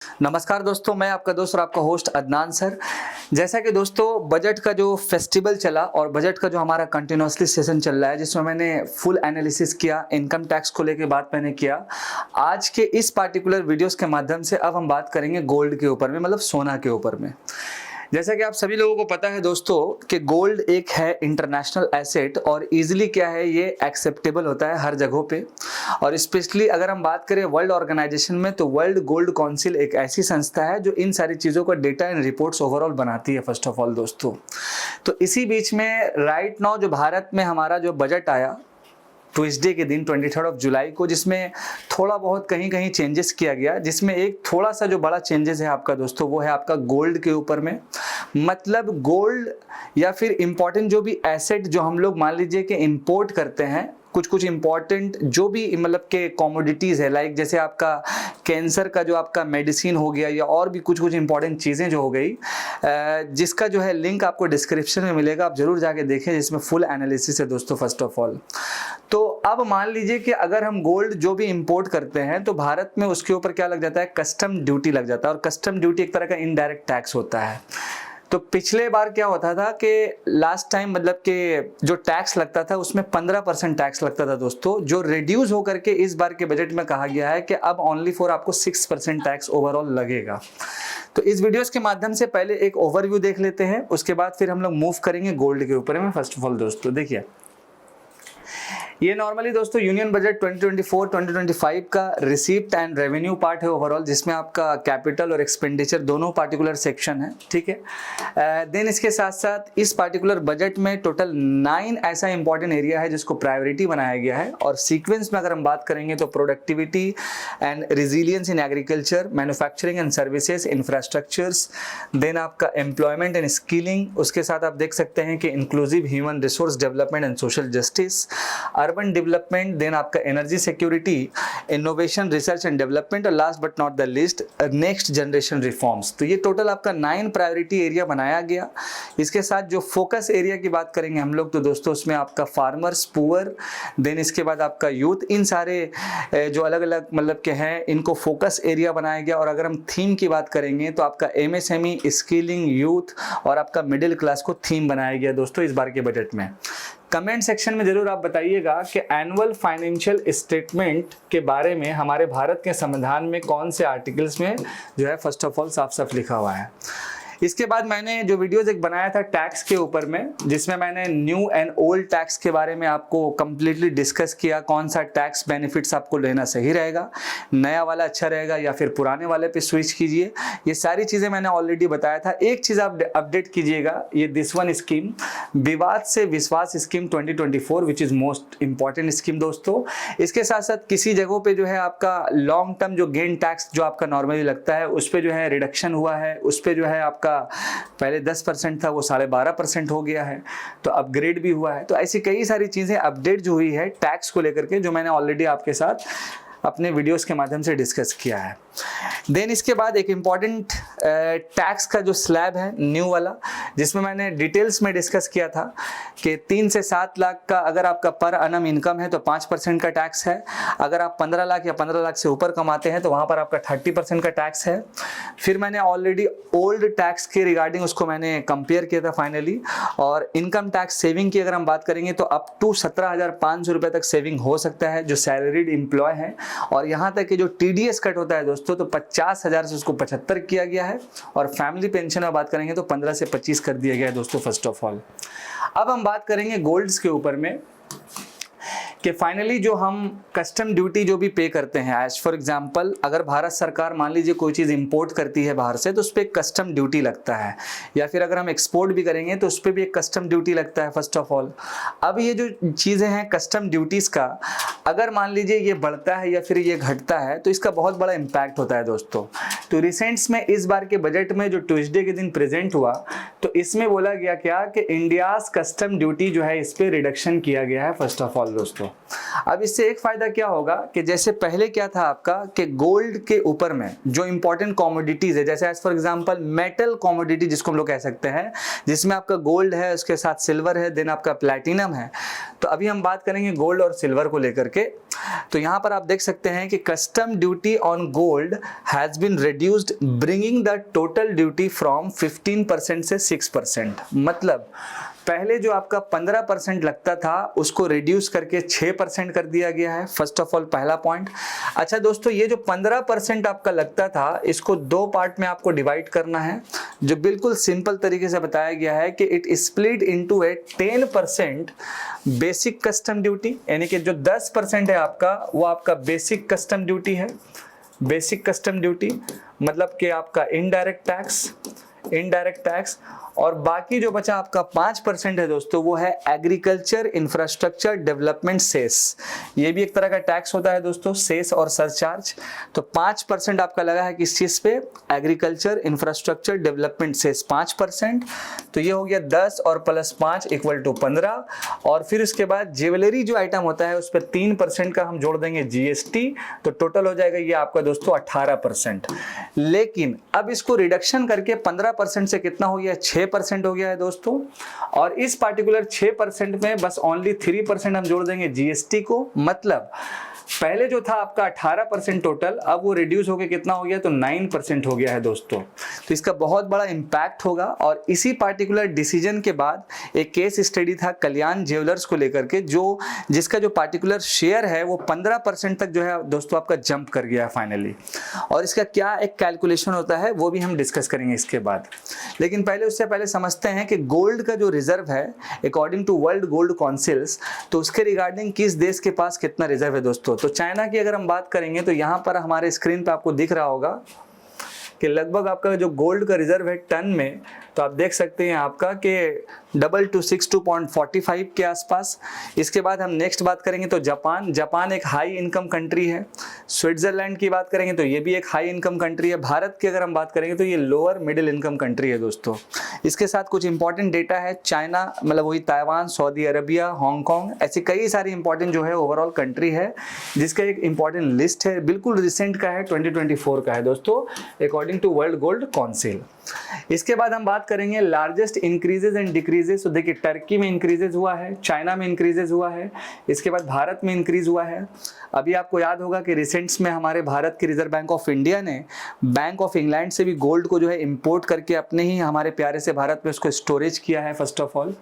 नमस्कार दोस्तों, मैं आपका दोस्त और आपका होस्ट अदनान सर। जैसा कि दोस्तों बजट का जो फेस्टिवल चला और बजट का जो हमारा कंटिन्यूसली सेशन चल रहा है जिसमें मैंने फुल एनालिसिस किया, इनकम टैक्स को लेकर बात मैंने किया। आज के इस पार्टिकुलर वीडियोस के माध्यम से अब हम बात करेंगे गोल्ड के ऊपर में, मतलब सोना के ऊपर में। जैसा कि आप सभी लोगों को पता है दोस्तों कि गोल्ड एक है इंटरनेशनल एसेट और इजीली क्या है ये एक्सेप्टेबल होता है हर जगहों पे। और स्पेशली अगर हम बात करें वर्ल्ड ऑर्गेनाइजेशन में तो वर्ल्ड गोल्ड काउंसिल एक ऐसी संस्था है जो इन सारी चीज़ों का डेटा एंड रिपोर्ट्स ओवरऑल बनाती है फर्स्ट ऑफ ऑल दोस्तों। तो इसी बीच में राइट नाउ जो भारत में हमारा जो बजट आया ट्यूसडे के दिन 23 जुलाई को, जिसमें थोड़ा बहुत कहीं कहीं चेंजेस किया गया, जिसमें एक थोड़ा सा जो बड़ा चेंजेस है आपका दोस्तों वो है आपका गोल्ड के ऊपर में। मतलब गोल्ड या फिर इंपॉर्टेंट जो भी एसेट जो हम लोग मान लीजिए कि इंपोर्ट करते हैं, कुछ इंपॉर्टेंट जो भी मतलब के कमोडिटीज़ है, लाइक जैसे आपका कैंसर का जो आपका मेडिसिन हो गया या और भी कुछ इंपॉर्टेंट चीज़ें जो हो गई, जिसका जो है लिंक आपको डिस्क्रिप्शन में मिलेगा, आप जरूर जाके देखें, जिसमें फुल एनालिसिस है दोस्तों फर्स्ट ऑफ ऑल। तो अब मान लीजिए कि अगर हम गोल्ड जो भी इंपोर्ट करते हैं तो भारत में उसके ऊपर क्या लग जाता है, कस्टम ड्यूटी लग जाता है। और कस्टम ड्यूटी एक तरह का इनडायरेक्ट टैक्स होता है। तो पिछले बार क्या होता था कि लास्ट टाइम मतलब कि जो टैक्स लगता था उसमें 15% टैक्स लगता था दोस्तों, जो रिड्यूस होकर के इस बार के बजट में कहा गया है कि अब ओनली फॉर आपको 6% टैक्स ओवरऑल लगेगा। तो इस वीडियोस के माध्यम से पहले एक ओवरव्यू देख लेते हैं, उसके बाद फिर हम लोग मूव करेंगे गोल्ड के ऊपर में। फर्स्ट ऑफ ऑल दोस्तों देखिए, ये नॉर्मली दोस्तों यूनियन बजट 2024-2025 का रिसीप्ट एंड रेवेन्यू पार्ट है ओवरऑल, जिसमें आपका कैपिटल और एक्सपेंडिचर दोनों पार्टिकुलर सेक्शन है, ठीक है। देन इसके साथ साथ इस पार्टिकुलर बजट में टोटल 9 ऐसा इंपॉर्टेंट एरिया है जिसको प्रायोरिटी बनाया गया है। और सीक्वेंस में अगर हम बात करेंगे तो productivity and resilience in agriculture, manufacturing and services, infrastructures, then आपका एम्प्लॉयमेंट एंड स्किलिंग, उसके साथ आप देख सकते हैं कि inclusive human resource development and social justice, urban development, then आपका energy security, innovation, research and development, और last but not the least next generation reforms. तो ये टोटल आपका 9 प्रायोरिटी एरिया बनाया गया। इसके साथ जो फोकस एरिया की बात करेंगे हम लोग तो दोस्तों उसमें आपका फार्मर्स, पुअर, देन इसके बाद आपका यूथ, इन सारे जो अलग अलग मतलब के हैं इनको फोकस एरिया बनाया गया। और अगर हम थीम की बात करेंगे तो आपका एमएसएमई, स्किलिंग, यूथ और आपका मिडिल क्लास को थीम बनाया गया दोस्तों इस बार के बजट में। कमेंट सेक्शन में जरूर आप बताइएगा कि एनुअल फाइनेंशियल स्टेटमेंट के बारे में हमारे भारत के संविधान में कौन से आर्टिकल्स में जो है फर्स्ट ऑफ ऑल साफ साफ लिखा हुआ है। इसके बाद मैंने जो वीडियोस एक बनाया था टैक्स के ऊपर में, जिसमें मैंने न्यू एंड ओल्ड टैक्स के बारे में आपको कंप्लीटली डिस्कस किया, कौन सा टैक्स बेनिफिट्स आपको लेना सही रहेगा, नया वाला अच्छा रहेगा या फिर पुराने वाले पे स्विच कीजिए। ये सारी चीज़ें मैंने ऑलरेडी बताया था। एक चीज़ आप अपडेट कीजिएगा, ये दिस वन स्कीम, विवाद से विश्वास scheme 2024, which is most important scheme दोस्तों। इसके साथ साथ किसी जगहों पे जो है आपका लॉन्ग टर्म जो गेन टैक्स जो आपका नॉर्मली लगता है उस पर जो है रिडक्शन हुआ है, उस पर जो है आपका पहले 10% था वो 12.5% हो गया है, तो अपग्रेड भी हुआ है। तो ऐसी कई सारी चीज़ें अपडेट जो हुई है टैक्स को लेकर के, जो मैंने ऑलरेडी आपके साथ अपने वीडियोस के माध्यम से डिस्कस किया है। देन इसके बाद एक इम्पॉर्टेंट टैक्स का जो स्लैब है न्यू वाला, जिसमें मैंने डिटेल्स में डिस्कस किया था कि 3 से 7 लाख का अगर आपका पर अनम इनकम है तो 5% का टैक्स है। अगर आप 15 लाख या 15 लाख से ऊपर कमाते हैं तो वहाँ पर आपका 30% का टैक्स है। फिर मैंने ऑलरेडी ओल्ड टैक्स के रिगार्डिंग उसको मैंने कंपेयर किया था फाइनली। और इनकम टैक्स सेविंग की अगर हम बात करेंगे तो अप टू 17,500 रुपये तक सेविंग हो सकता है जो सैलरीड एम्प्लॉय है। और यहाँ तक कि जो टीडीएस कट होता है दोस्तों तो 50,000 से उसको 75 किया गया है। और फैमिली पेंशन में बात करेंगे तो 15 से 25 कर दिया गया है दोस्तों फर्स्ट ऑफ ऑल। अब हम बात करेंगे गोल्ड्स के ऊपर में कि फाइनली जो हम कस्टम ड्यूटी जो भी पे करते हैं, एज फॉर एग्जांपल अगर भारत सरकार मान लीजिए कोई चीज़ इंपोर्ट करती है बाहर से तो उस पर एक कस्टम ड्यूटी लगता है, या फिर अगर हम एक्सपोर्ट भी करेंगे तो उस पर भी एक कस्टम ड्यूटी लगता है फर्स्ट ऑफ ऑल। अब ये जो चीज़ें हैं कस्टम ड्यूटीज़ का, अगर मान लीजिए ये बढ़ता है या फिर ये घटता है तो इसका बहुत बड़ा इम्पैक्ट होता है दोस्तों। तो रिसेंट्स में इस बार के बजट में जो ट्यूसडे के दिन प्रेजेंट हुआ तो इसमें बोला गया क्या कि इंडियाज कस्टम ड्यूटी जो है इस पर रिडक्शन किया गया है फर्स्ट ऑफ ऑल दोस्तों। अब इससे एक फायदा क्या होगा कि जैसे पहले क्या था आपका कि गोल्ड के ऊपर में जो इंपॉर्टेंट कमोडिटीज है, जैसे as for example metal commodity जिसको हम लोग कह सकते हैं, जिसमें आपका गोल्ड है, उसके साथ सिल्वर है, देन आपका प्लैटिनम है। तो अभी हम बात करेंगे गोल्ड और सिल्वर को लेकर के। तो यहाँ पर आप देख सकते हैं कि custom duty on gold has been reduced bringing the total duty from 15% से 6%। मतलब पहले जो आपका 15% लगता था उसको रिड्यूस करके 6% कर दिया गया है। फर्स्ट ऑफ ऑल पहला पॉइंट। अच्छा दोस्तों, ये जो 15% आपका लगता था इसको दो पार्ट में आपको डिवाइड करना है, जो बिल्कुल सिंपल तरीके से बताया गया है कि it split into A 10% basic custom duty, यानी कि जो 10% है आपका वो आपका बेसिक कस्टम ड्यूटी है। बेसिक कस्टम ड्यूटी मतलब कि आपका इनडायरेक्ट टैक्स, और बाकी जो बचा आपका 5% है दोस्तों वो है एग्रीकल्चर इंफ्रास्ट्रक्चर डेवलपमेंट सेस। ये भी एक तरह का टैक्स होता है दोस्तों, सेस और सरचार्ज। तो 5% आपका लगा है किस चीज पे? Agriculture infrastructure development cess 5%। तो ये हो गया 10 और प्लस 5 इक्वल टू 15। और फिर उसके बाद ज्वेलरी जो आइटम होता है उस पर 3% का हम जोड़ देंगे जीएसटी, तो टोटल हो जाएगा ये आपका दोस्तों 18%। लेकिन अब इसको रिडक्शन करके 15% से कितना हो गया? 6% हो गया है दोस्तों। और इस पार्टिकुलर 6% में बस ओनली 3% हम जोड़ देंगे जीएसटी को। मतलब पहले जो था आपका 18% टोटल, अब वो रिड्यूस होकर कितना हो गया? तो 9% हो गया है दोस्तों। तो इसका बहुत बड़ा इम्पैक्ट होगा। और इसी पार्टिकुलर डिसीजन के बाद एक केस स्टडी था कल्याण ज्वेलर्स को लेकर के, जिसका जो पार्टिकुलर शेयर है वो 15% तक जो है दोस्तों आपका जंप कर गया है फाइनली। और इसका क्या एक कैलकुलेशन होता है वो भी हम डिस्कस करेंगे इसके बाद। लेकिन उससे पहले समझते हैं कि गोल्ड का जो रिजर्व है according to world gold councils, तो उसके रिगार्डिंग किस देश के पास कितना रिजर्व है दोस्तों। तो चाइना की अगर हम बात करेंगे तो यहां पर हमारे स्क्रीन पे आपको दिख रहा होगा कि लगभग आपका जो गोल्ड का रिजर्व है टन में, तो आप देख सकते हैं आपका कि 2262.45 के आसपास। इसके बाद हम नेक्स्ट बात करेंगे तो जापान एक हाई इनकम कंट्री है। स्विट्जरलैंड की बात करेंगे तो ये भी एक हाई इनकम कंट्री है। भारत की अगर हम बात करेंगे तो ये लोअर मिडिल इनकम कंट्री है दोस्तों। इसके साथ कुछ इंपॉर्टेंट डेटा है, चाइना मतलब वही ताइवान, सऊदी अरबिया, हांगकांग, ऐसी कई सारी इंपॉर्टेंट जो है ओवरऑल कंट्री है, जिसका एक इंपॉर्टेंट लिस्ट है, बिल्कुल रिसेंट का है, 2024 का है दोस्तों according to world gold council. इसके बाद हम बात करेंगे लार्जेस्ट इंक्रीजेज एंड डिक्रीजेज। तो देखिए टर्की में इंक्रीजेज हुआ है, चाइना में इंक्रीजेज हुआ है, इसके बाद भारत में इंक्रीज हुआ है। अभी आपको याद होगा कि रिसेंट्स में हमारे भारत की रिजर्व बैंक ऑफ इंडिया ने बैंक ऑफ इंग्लैंड से भी गोल्ड को जो है इंपोर्ट करके अपने ही हमारे प्यारे से भारत में उसको स्टोरेज किया है फर्स्ट ऑफ ऑल।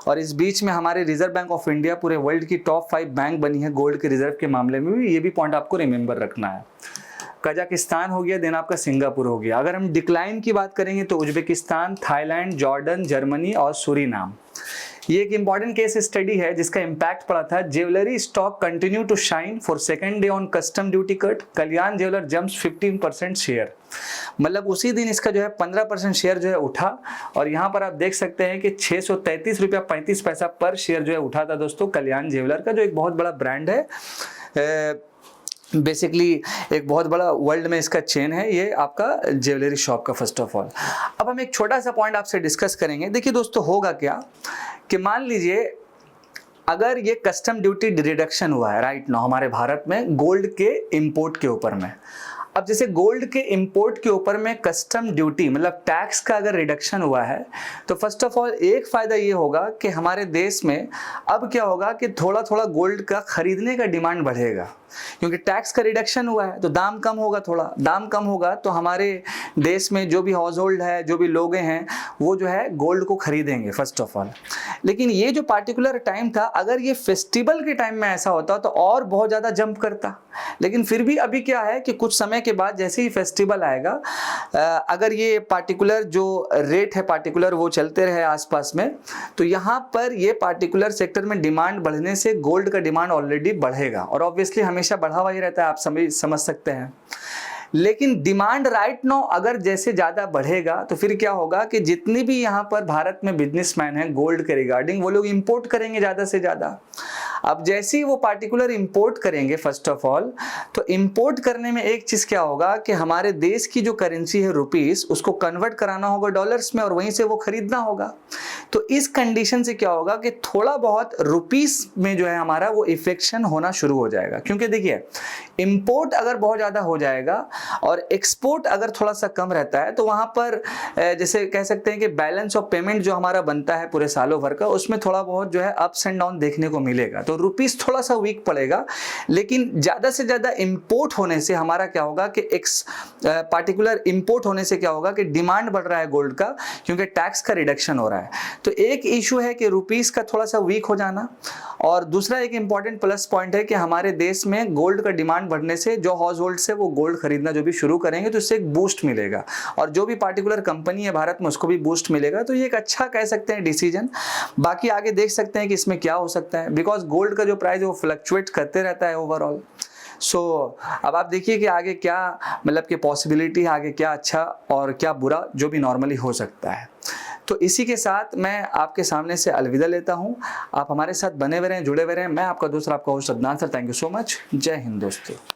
और इस बीच में हमारे रिजर्व बैंक ऑफ इंडिया पूरे वर्ल्ड की टॉप 5 बैंक बनी है गोल्ड के रिजर्व के मामले में भी। ये भी पॉइंट आपको रिमेंबर रखना है। कजाकिस्तान हो गया, देन आपका सिंगापुर हो गया। अगर हम डिक्लाइन की बात करेंगे तो उज्बेकिस्तान, थाईलैंड, जॉर्डन, जर्मनी और सूरीनाम। ये एक इंपॉर्टेंट केस स्टडी है जिसका इंपैक्ट पड़ा था। Jewellery stock continue to shine for second day on custom duty cut, Kalyan jeweller jumps 15% share. मतलब उसी दिन इसका जो है 15% शेयर जो है उठा। और यहाँ पर आप देख सकते हैं कि 633 रुपया 35 पैसा पर शेयर जो है उठा था दोस्तों कल्याण ज्वेलर का, जो एक बहुत बड़ा ब्रांड है। बेसिकली एक बहुत बड़ा वर्ल्ड में इसका चेन है ये आपका ज्वेलरी शॉप का फर्स्ट ऑफ ऑल। अब हम एक छोटा सा पॉइंट आपसे डिस्कस करेंगे। देखिए दोस्तों होगा क्या कि मान लीजिए अगर ये कस्टम ड्यूटी रिडक्शन हुआ है राइट नाउ हमारे भारत में गोल्ड के इंपोर्ट के ऊपर में। अब जैसे गोल्ड के इंपोर्ट के ऊपर में कस्टम ड्यूटी मतलब टैक्स का अगर रिडक्शन हुआ है तो फर्स्ट ऑफ ऑल एक फायदा ये होगा कि हमारे देश में अब क्या होगा कि थोड़ा थोड़ा गोल्ड का खरीदने का डिमांड बढ़ेगा, क्योंकि टैक्स का रिडक्शन हुआ है तो दाम कम होगा, थोड़ा दाम कम होगा तो हमारे देश में जो भी हाउस होल्ड है, जो भी लोग हैं, वो जो है गोल्ड को खरीदेंगे फर्स्ट ऑफ ऑल। लेकिन ये जो पार्टिकुलर टाइम था, अगर ये फेस्टिवल के टाइम में ऐसा होता तो और बहुत ज़्यादा जंप करता। लेकिन फिर भी अभी क्या है कि कुछ समय के बाद जैसे ही फेस्टिवल आएगा, अगर ये पार्टिकुलर जो रेट है पार्टिकुलर वो चलते रहे आसपास में, तो यहाँ पर ये पार्टिकुलर सेक्टर में डिमांड बढ़ने से गोल्ड का डिमांड ऑलरेडी बढ़ेगा। और ऑब्वियसली हमेशा बढ़ा हुआ ही रहता है, आप समझ सकते हैं। लेकिन डिमांड राइट नाउ अगर जैसे ज़्यादा बढ़ेगा तो फिर क्या होगा कि जितनी भी यहाँ पर भारत में बिजनेसमैन हैं गोल्ड के रिगार्डिंग, वो लोग इंपोर्ट करेंगे ज़्यादा से ज़्यादा। अब जैसे ही वो पार्टिकुलर इंपोर्ट करेंगे फर्स्ट ऑफ ऑल, तो इंपोर्ट करने में एक चीज़ क्या होगा कि हमारे देश की जो करेंसी है रुपीस, उसको कन्वर्ट कराना होगा डॉलर्स में और वहीं से वो खरीदना होगा। तो इस कंडीशन से क्या होगा कि थोड़ा बहुत रुपीस में जो है हमारा वो इफेक्शन होना शुरू हो जाएगा। क्योंकि देखिए इंपोर्ट अगर बहुत ज़्यादा हो जाएगा और एक्सपोर्ट अगर थोड़ा सा कम रहता है, तो वहाँ पर जैसे कह सकते हैं कि बैलेंस ऑफ पेमेंट जो हमारा बनता है पूरे सालों भर का, उसमें थोड़ा बहुत जो है अप्स एंड डाउन देखने को मिलेगा। तो रुपीस थोड़ा सा वीक पड़ेगा, लेकिन ज़्यादा से ज़्यादा इंपोर्ट होने से हमारा क्या होगा कि पार्टिकुलर इंपोर्ट होने से क्या होगा कि डिमांड बढ़ रहा है गोल्ड का, क्योंकि टैक्स का रिडक्शन हो रहा है। तो एक इशू है कि रुपीस का थोड़ा सा वीक हो जाना, और दूसरा एक इंपॉर्टेंट प्लस पॉइंट है कि हमारे देश में गोल्ड का डिमांड बढ़ने से जो हाउस होल्ड से वो गोल्ड खरीदना जो भी शुरू करेंगे तो इससे एक बूस्ट मिलेगा, और जो भी पार्टिकुलर कंपनी है भारत में उसको भी बूस्ट मिलेगा। तो ये एक अच्छा कह सकते हैं डिसीजन। बाकी आगे देख सकते हैं कि इसमें क्या हो सकता है, बिकॉज गोल्ड का जो प्राइस है वो फ्लक्चुएट करते रहता है ओवरऑल। अब आप देखिए कि आगे क्या मतलब कि पॉसिबिलिटी है, आगे क्या अच्छा और क्या बुरा जो भी नॉर्मली हो सकता है। तो इसी के साथ मैं आपके सामने से अलविदा लेता हूं। आप हमारे साथ बने हुए रहें, जुड़े हुए रहें। मैं आपका दोस्त, आपका host Adnan sir. Thank you so much. जय हिंद दोस्तों।